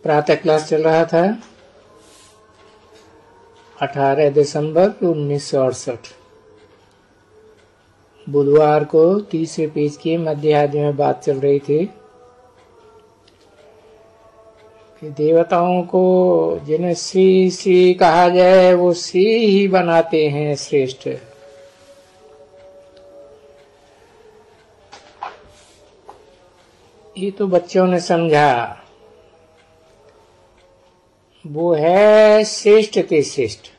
प्रातः क्लास चल रहा था 18 दिसंबर 1968। बुधवार को 30वें पेज के मध्य आधे में बात चल रही थी कि देवताओं को जिन्हें श्री श्री कहा जाए वो श्री ही बनाते हैं श्रेष्ठ। ये तो बच्चों ने समझा, वो है श्रेष्ठ ते श्रेष्ठ।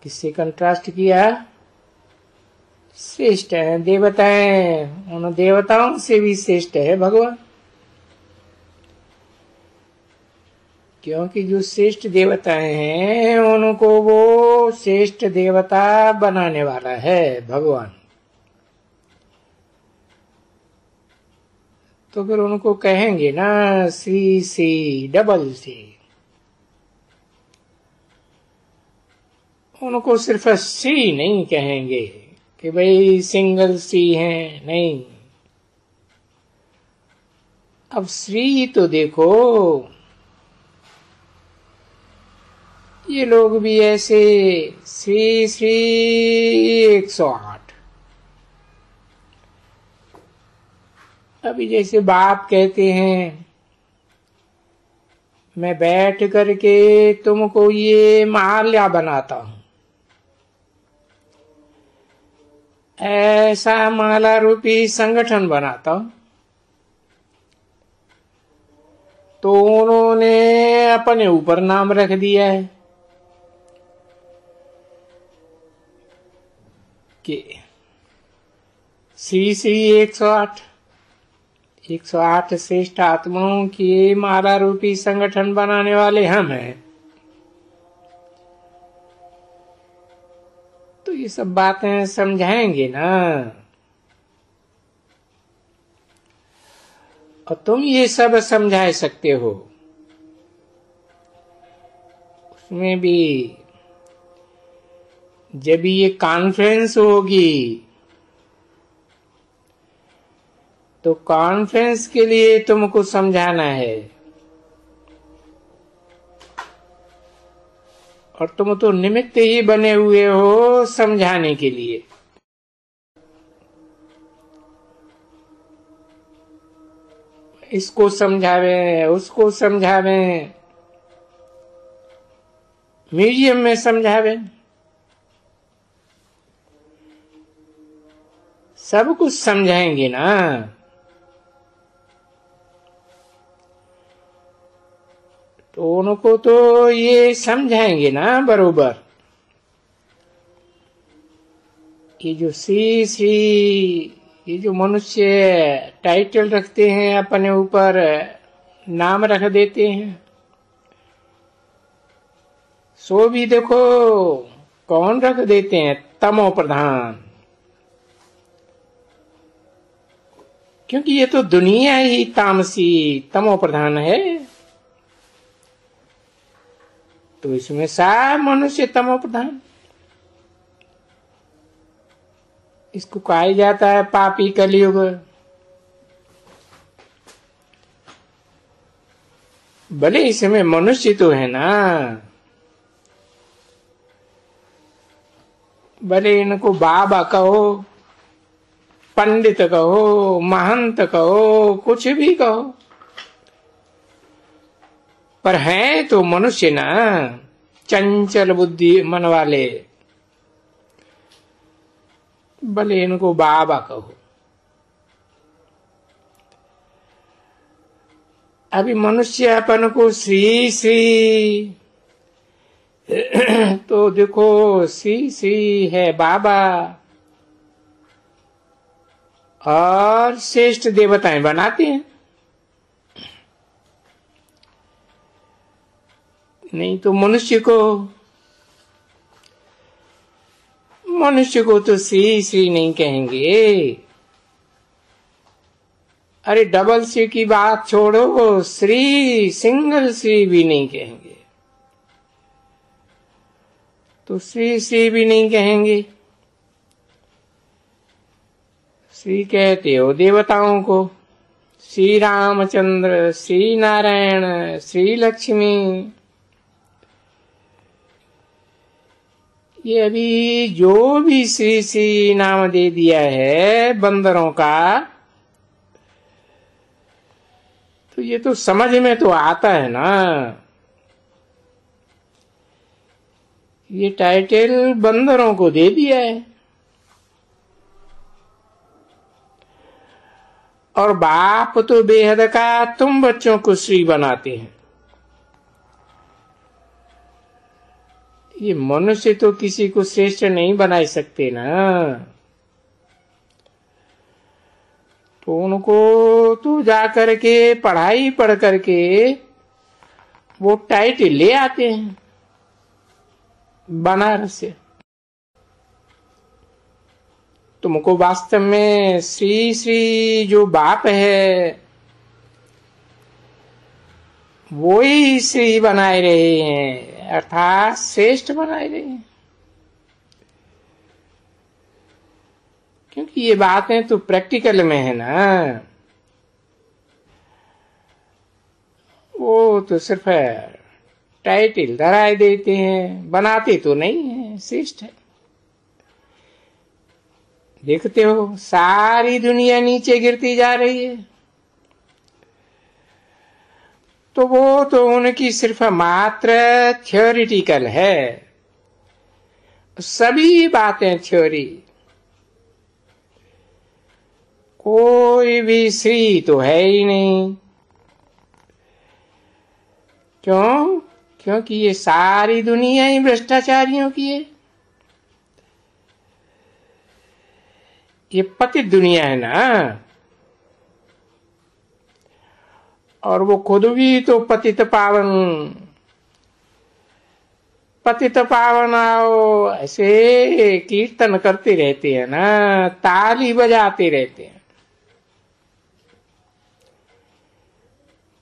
किससे कंट्रास्ट किया? श्रेष्ठ है देवताएं, उन देवताओं से भी श्रेष्ठ है भगवान, क्योंकि जो श्रेष्ठ देवताएं हैं उनको वो श्रेष्ठ देवता बनाने वाला है भगवान। तो फिर उनको कहेंगे ना श्री श्री डबल सी, उनको सिर्फ श्री नहीं कहेंगे कि भाई सिंगल सी है, नहीं। अब श्री तो देखो, ये लोग भी ऐसे श्री श्री 108। अभी जैसे बाप कहते हैं मैं बैठ करके तुमको ये माल्या बनाता हूं, ऐसा माला रूपी संगठन बनाता हूं। तो उन्होंने अपने ऊपर नाम रख दिया है कि श्री श्री 108 श्रेष्ठ आत्माओं की माला रूपी संगठन बनाने वाले हम हैं। तो ये सब बातें समझाएंगे ना। और तुम ये सब समझा सकते हो, उसमें भी जब ये कॉन्फ्रेंस होगी तो कॉन्फ्रेंस के लिए तुमको समझाना है, और तुम तो निमित्त ही बने हुए हो समझाने के लिए। इसको समझावे, उसको समझावे, मीडियम में समझावे, सब कुछ समझाएंगे ना। तो उनको तो ये समझाएंगे ना बरोबर। ये जो श्री श्री, ये जो मनुष्य टाइटल रखते हैं, अपने ऊपर नाम रख देते हैं, सो भी देखो कौन रख देते हैं? तमो प्रधान। क्योंकि ये तो दुनिया ही तामसी तमो प्रधान है। तो इसमें सब मनुष्य तमो प्रधान। इसको कहा जाता है पापी कलयुग। भले इसमें मनुष्य तो है ना, भले इनको बाबा कहो, पंडित कहो, महंत कहो, कुछ भी कहो, पर हैं तो मनुष्य ना, चंचल बुद्धि मन वाले। भले इनको बाबा कहो। अभी मनुष्य अपन को श्री श्री तो देखो श्री श्री है बाबा, और श्रेष्ठ देवताएं बनाते हैं। नहीं तो मनुष्य को तो श्री श्री नहीं कहेंगे। अरे डबल श्री की बात छोड़ो, श्री सिंगल श्री भी नहीं कहेंगे। तो श्री श्री भी नहीं कहेंगे, श्री कहते हो देवताओं को, श्री रामचंद्र, श्री नारायण, श्री लक्ष्मी। ये अभी जो भी श्री श्री नाम दे दिया है बंदरों का, तो ये तो समझ में तो आता है ना। ये टाइटल बंदरों को दे दिया है, और बाप तो बेहद का तुम बच्चों को श्री बनाते हैं। ये मनुष्य तो किसी को श्रेष्ठ नहीं बना सकते ना, तो उनको तो जा करके पढ़ाई पढ़ करके वो टाइटल ले आते हैं बनारस से। तुमको वास्तव में श्री श्री जो बाप है वो ही श्री बनाए रहे हैं, अर्थात श्रेष्ठ बनाए रहे हैं। क्योंकि ये बातें तो प्रैक्टिकल में है ना, वो तो सिर्फ टाइटल धराए देते हैं, बनाते तो नहीं है श्रेष्ठ है। देखते हो सारी दुनिया नीचे गिरती जा रही है, तो वो तो उनकी सिर्फ मात्र थ्योरिटिकल है, सभी बातें थ्योरी, कोई भी श्री तो है ही नहीं। क्यों? क्योंकि ये सारी दुनिया ही भ्रष्टाचारियों की है। ये पतित दुनिया है ना, और वो खुद भी तो पतित पावन आओ ऐसे कीर्तन करते रहते हैं ना, ताली बजाते रहते हैं,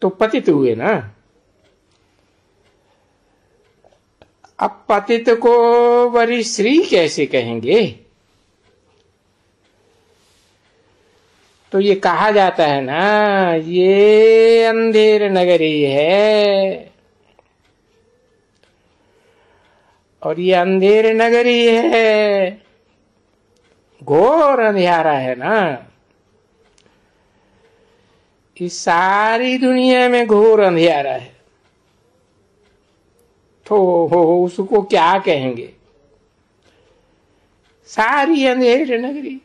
तो पतित हुए ना। अब पतित को वरी श्री कैसे कहेंगे? तो ये कहा जाता है ना, ये अंधेर नगरी है, और ये अंधेर नगरी है, घोर अंधेरा है ना। इस सारी दुनिया में घोर अंधेरा है, तो उसको क्या कहेंगे? सारी अंधेर नगरी।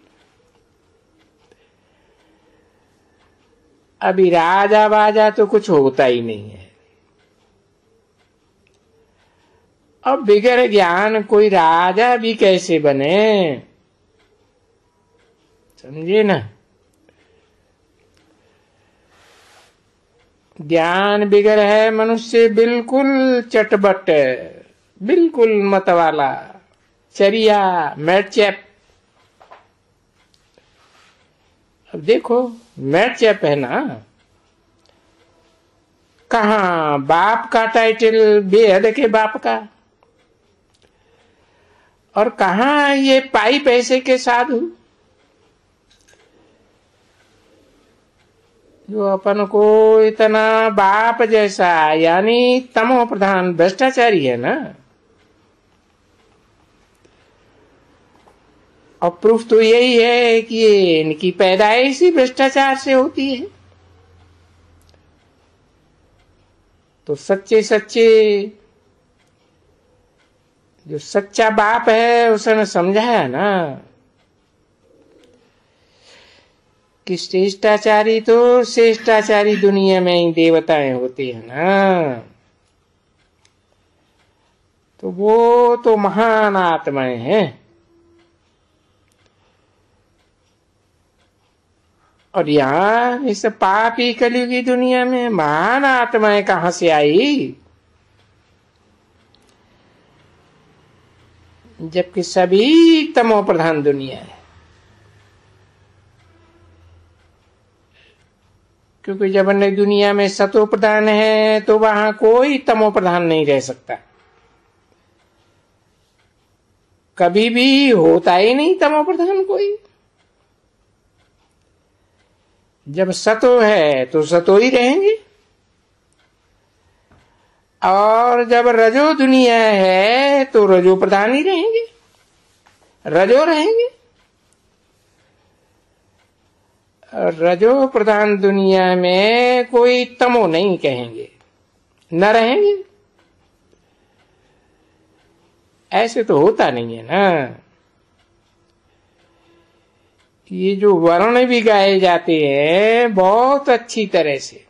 अभी राजा बाजा तो कुछ होता ही नहीं है। अब बिगड़ ज्ञान कोई राजा भी कैसे बने, समझे ना। ज्ञान बिगड़ है, मनुष्य बिल्कुल चटबट, बिल्कुल मतवाला, चरिया, मैटचैप। अब देखो मैटचैप है ना, कहाँ बाप का टाइटल बेहद के बाप का, और कहाँ ये पाई पैसे के साधु जो अपन को इतना बाप जैसा यानी तमो प्रधान भ्रष्टाचारी है ना। और प्रूफ तो यही है कि ये इनकी पैदाइश ही भ्रष्टाचार से होती है। तो सच्चे जो सच्चा बाप है उसने समझाया ना कि श्रेष्ठाचारी तो श्रेष्ठाचारी दुनिया में ही देवताएं होती है ना, तो वो तो महान आत्माएं हैं। और यहाँ इस पापी कलयुगी दुनिया में महान आत्माएं कहां से आई, जबकि सभी तमो प्रधान दुनिया है। क्योंकि जब अन्य दुनिया में सतो प्रधान है तो वहां कोई तमो प्रधान नहीं रह सकता, कभी भी होता ही नहीं तमो प्रधान कोई। जब सतो है तो सतो ही रहेंगे, और जब रजो दुनिया है तो रजो प्रधान ही रहेंगे, रजो रहेंगे। रजो प्रधान दुनिया में कोई तमो नहीं कहेंगे, न रहेंगे। ऐसे तो होता नहीं है ना। ये जो वर्ण भी गाए जाते हैं बहुत अच्छी तरह से,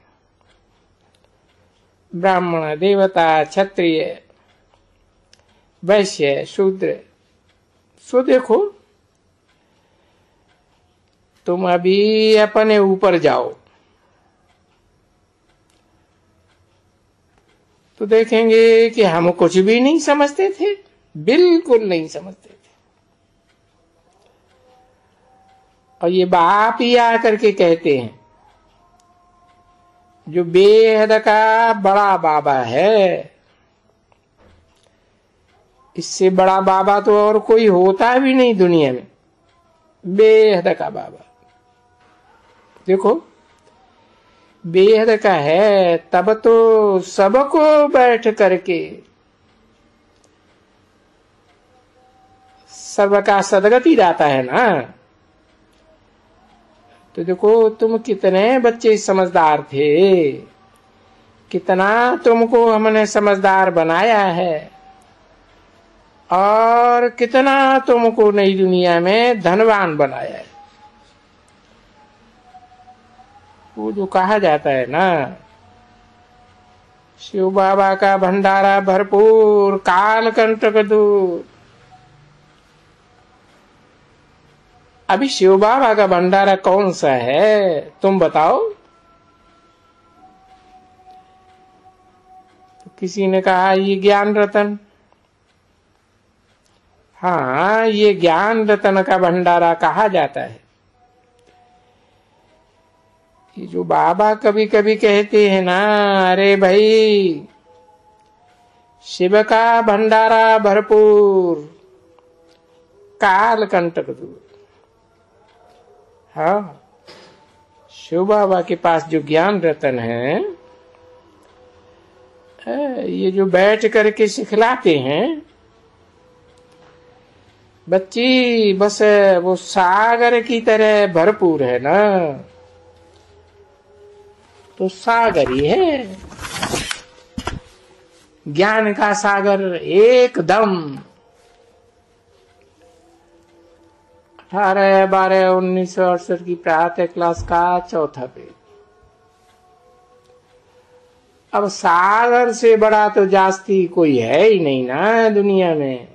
ब्राह्मण, देवता, क्षत्रिय, वैश्य, शूद्र। सो देखो, तुम अभी अपने ऊपर जाओ तो देखेंगे कि हम कुछ भी नहीं समझते थे, बिल्कुल नहीं समझते थे। और ये बाप ही आकर के कहते हैं, जो बेहद का बड़ा बाबा है, इससे बड़ा बाबा तो और कोई होता भी नहीं दुनिया में, बेहद का बाबा। देखो, बेहद का है तब तो सबको बैठ करके सबका सदगति दाता है ना। तो देखो, तुम कितने बच्चे समझदार थे, कितना तुमको हमने समझदार बनाया है, और कितना तुमको नई दुनिया में धनवान बनाया है। वो जो कहा जाता है ना, शिव बाबा का भंडारा भरपूर, काल कंटक दूर। अभी शिव बाबा का भंडारा कौन सा है तुम बताओ? तो किसी ने कहा ये ज्ञान रतन। हाँ, ये ज्ञान रतन का भंडारा कहा जाता है। ये जो बाबा कभी कभी कहते हैं ना, अरे भाई शिव का भंडारा भरपूर, काल कंटक दूर। हाँ, शिव बाबा के पास जो ज्ञान रतन है, ये जो बैठ करके सिखलाते हैं बच्ची, बस वो सागर की तरह भरपूर है ना। तो सागर ही है, ज्ञान का सागर एकदम। 18/12/1968 की प्रातः क्लास का चौथा पेज। अब सागर से बड़ा तो जास्ती कोई है ही नहीं ना दुनिया में,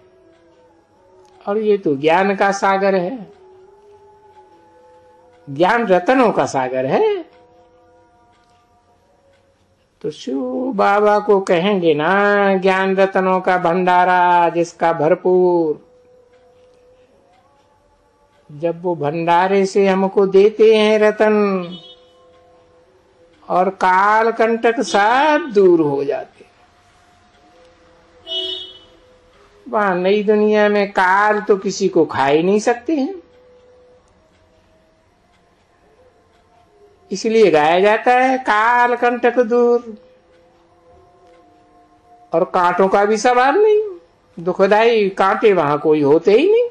और ये तो ज्ञान का सागर है, ज्ञान रतनों का सागर है। तो शिव बाबा को कहेंगे ना, ज्ञान रतनों का भंडारा जिसका भरपूर। जब वो भंडारे से हमको देते हैं रतन, और काल कंटक सब दूर हो जाते। वहां नई दुनिया में काल तो किसी को खा ही नहीं सकते हैं, इसलिए गाया जाता है काल कंटक दूर। और कांटों का भी सवाल नहीं, दुखदाई कांटे वहां कोई होते ही नहीं।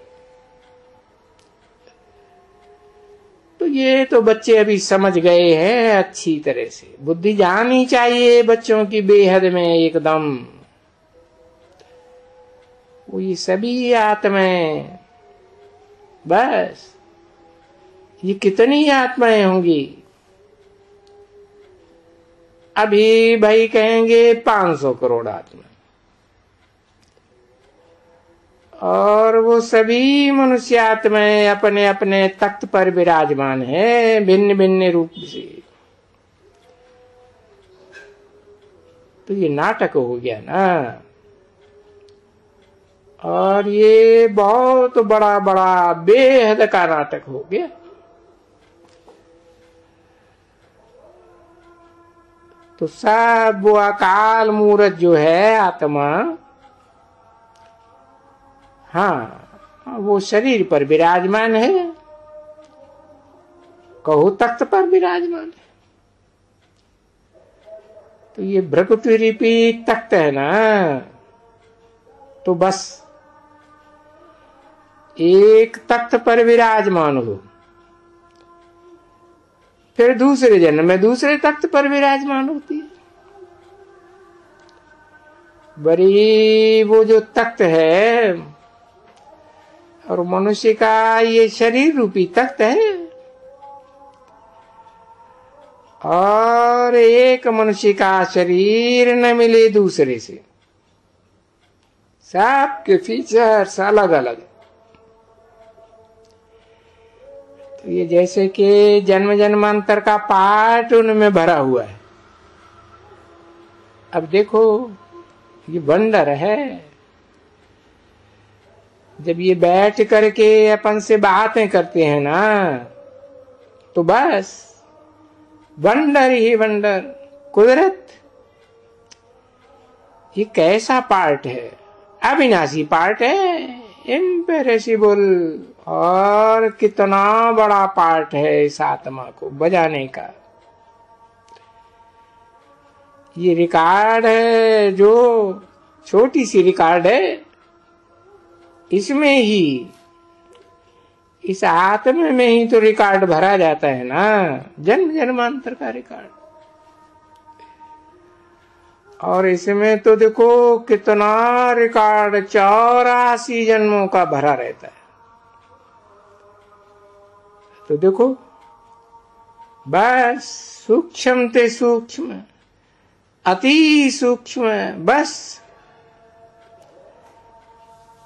तो ये तो बच्चे अभी समझ गए हैं अच्छी तरह से, बुद्धि जानी चाहिए बच्चों की बेहद में एकदम। वो ये सभी आत्माएं, बस ये कितनी आत्माएं होंगी? अभी भाई कहेंगे 500 करोड़ आत्मा, और वो सभी मनुष्य आत्माएं अपने अपने तख्त पर विराजमान हैं, भिन्न भिन्न रूप से। तो ये नाटक हो गया ना, और ये बहुत बड़ा बड़ा बेहद का नाटक हो गया। तो सब वो अकाल मूर्त जो है आत्मा, हाँ, वो शरीर पर विराजमान है, कहो तख्त पर विराजमान है। तो ये भ्रकुटी रूपी तख्त है ना, तो बस एक तख्त पर विराजमान हो, फिर दूसरे जन्म में दूसरे तख्त पर विराजमान होती है। बड़ी वो जो तख्त है, और मनुष्य का ये शरीर रूपी तख्त है, और एक मनुष्य का शरीर न मिले दूसरे से, सबके फीचर्स अलग अलग। तो ये जैसे कि जन्म जन्मांतर का पाठ उनमें भरा हुआ है। अब देखो ये वंडर है, जब ये बैठ करके अपन से बातें करते हैं ना, तो बस वंडर ही वंडर, कुदरत। ये कैसा पार्ट है, अविनाशी पार्ट है, इम्पेरिसिबल, और कितना बड़ा पार्ट है इस आत्मा को बजाने का। ये रिकॉर्ड है जो छोटी सी रिकॉर्ड है, इसमें ही, इस आत्मा में ही तो रिकॉर्ड भरा जाता है ना, जन्म जन्मांतर का रिकॉर्ड। और इसमें तो देखो कितना रिकॉर्ड 84 जन्मों का भरा रहता है। तो देखो बस सूक्ष्म ते सूक्ष्म, अति सूक्ष्म, बस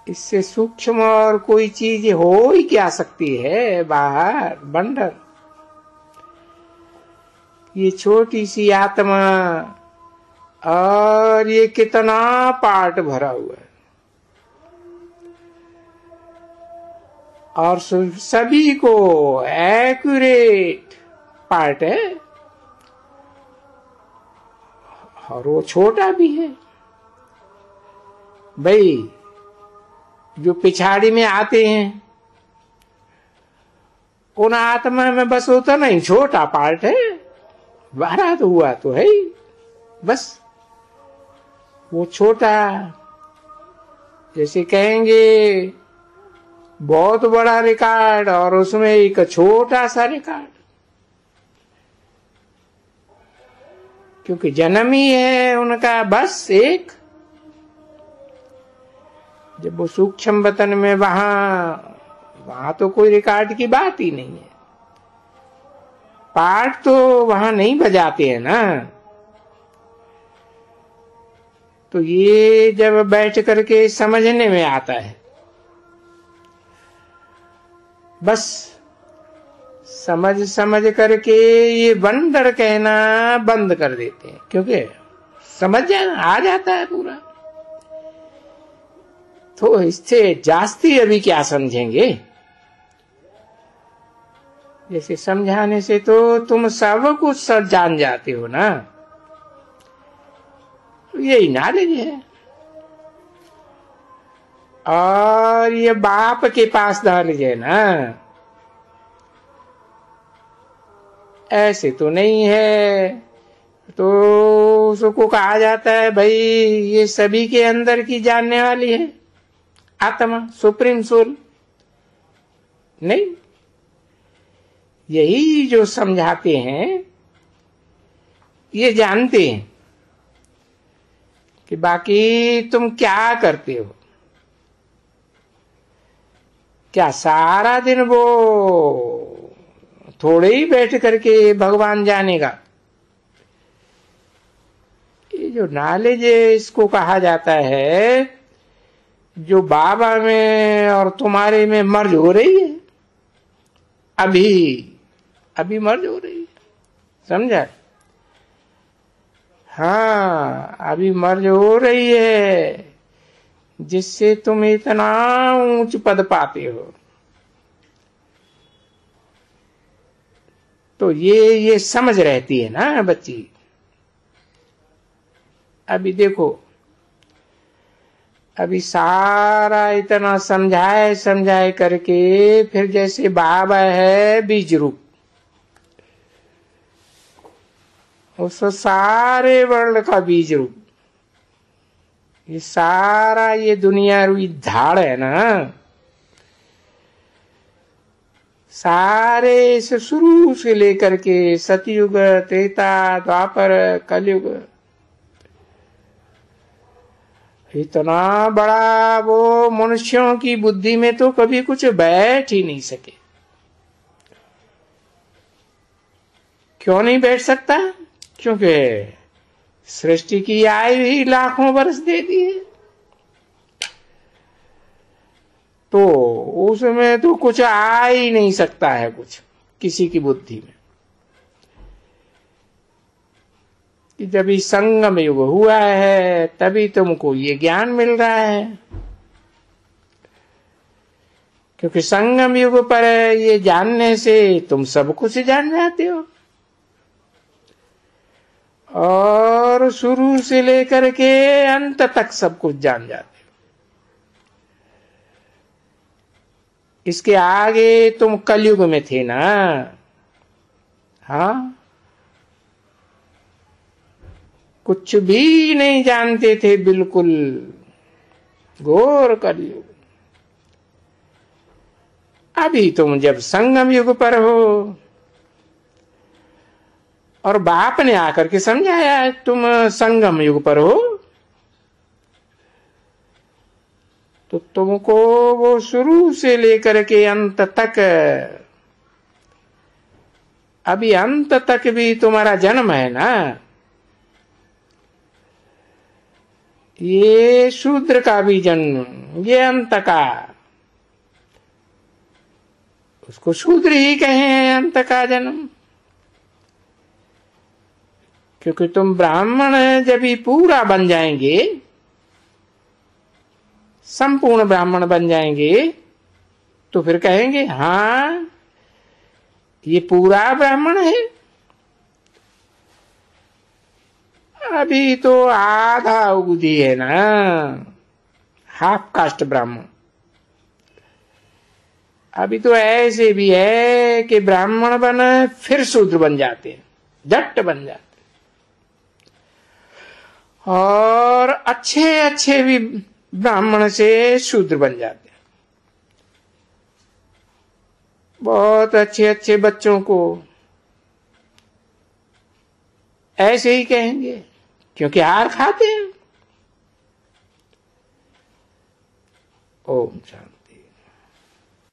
इससे सूक्ष्म और कोई चीज हो ही क्या सकती है बाहर। बंडर ये छोटी सी आत्मा, और ये कितना पार्ट भरा हुआ है, और सभी को एक्यूरेट पार्ट है, और वो छोटा भी है। भाई जो पिछाड़ी में आते हैं उन आत्मा में बस होता नहीं, छोटा पार्ट है, बारह तो हुआ तो है ही, बस वो छोटा। जैसे कहेंगे बहुत बड़ा रिकॉर्ड और उसमें एक छोटा सा रिकॉर्ड, क्योंकि जन्म ही है उनका बस एक। जब वो सूक्ष्म वतन में वहां तो कोई रिकॉर्ड की बात ही नहीं है, पार्ट तो वहां नहीं बजाते हैं ना। तो ये जब बैठ करके समझने में आता है, बस समझ समझ करके ये वंडर कहना बंद कर देते हैं, क्योंकि समझ आ जाता है पूरा। तो इससे जास्ती अभी क्या समझेंगे। जैसे समझाने से तो तुम सब कुछ सब जान जाते हो ना, यही नॉलेज है। और ये बाप के पास नॉलेज है ना, ऐसे तो नहीं है। तो उसको कहा जाता है भाई ये सभी के अंदर की जानने वाली है आत्मा, सुप्रीम सोल। नहीं, यही जो समझाते हैं ये जानते हैं कि बाकी तुम क्या करते हो। क्या सारा दिन वो थोड़े ही बैठ करके भगवान जानेगा। ये जो नॉलेज है इसको कहा जाता है जो बाबा में और तुम्हारे में मर्ज हो रही है, अभी मर्ज हो रही है, समझा। हाँ, अभी मर्ज हो रही है, जिससे तुम इतना ऊंच पद पाते हो। तो ये समझ रहती है ना बच्ची। अभी देखो, अभी सारा इतना समझाए समझाए करके फिर जैसे बाबा है बीज रूप, उस सारे वर्ल्ड का बीज रूप, ये सारा ये दुनिया रूई धाड़ है ना, सारे इस शुरू से लेकर के सतयुग, त्रेता, द्वापर, कलयुग, इतना बड़ा वो मनुष्यों की बुद्धि में तो कभी कुछ बैठ ही नहीं सके। क्यों नहीं बैठ सकता? क्योंकि सृष्टि की आयु ही लाखों वर्ष दे दी है, तो उसमें तो कुछ आ ही नहीं सकता है कुछ किसी की बुद्धि में। कि जब ये संगम युग हुआ है तभी तुमको ये ज्ञान मिल रहा है, क्योंकि संगम युग पर ये जानने से तुम सब कुछ जान जाते हो, और शुरू से लेकर के अंत तक सब कुछ जान जाते हो। इसके आगे तुम कलयुग में थे ना, हाँ, कुछ भी नहीं जानते थे, बिल्कुल घोर कलयुग। अभी तुम जब संगम युग पर हो और बाप ने आकर के समझाया तुम संगम युग पर हो, तो तुमको वो शुरू से लेकर के अंत तक, अभी अंत तक भी तुम्हारा जन्म है ना, ये शूद्र का भी जन्म, ये अंत का, उसको शूद्र ही कहें, अंत का जन्म। क्योंकि तुम ब्राह्मण जब ही पूरा बन जाएंगे, संपूर्ण ब्राह्मण बन जाएंगे, तो फिर कहेंगे हाँ ये पूरा ब्राह्मण है। अभी तो आधा उगदी है ना, हाफ कास्ट ब्राह्मण। अभी तो ऐसे भी है कि ब्राह्मण बन फिर शूद्र बन जाते हैं, जट बन जाते, और अच्छे अच्छे भी ब्राह्मण से शूद्र बन जाते हैं। बहुत अच्छे अच्छे बच्चों को ऐसे ही कहेंगे, क्योंकि हार खाते हैं। ओम शांति।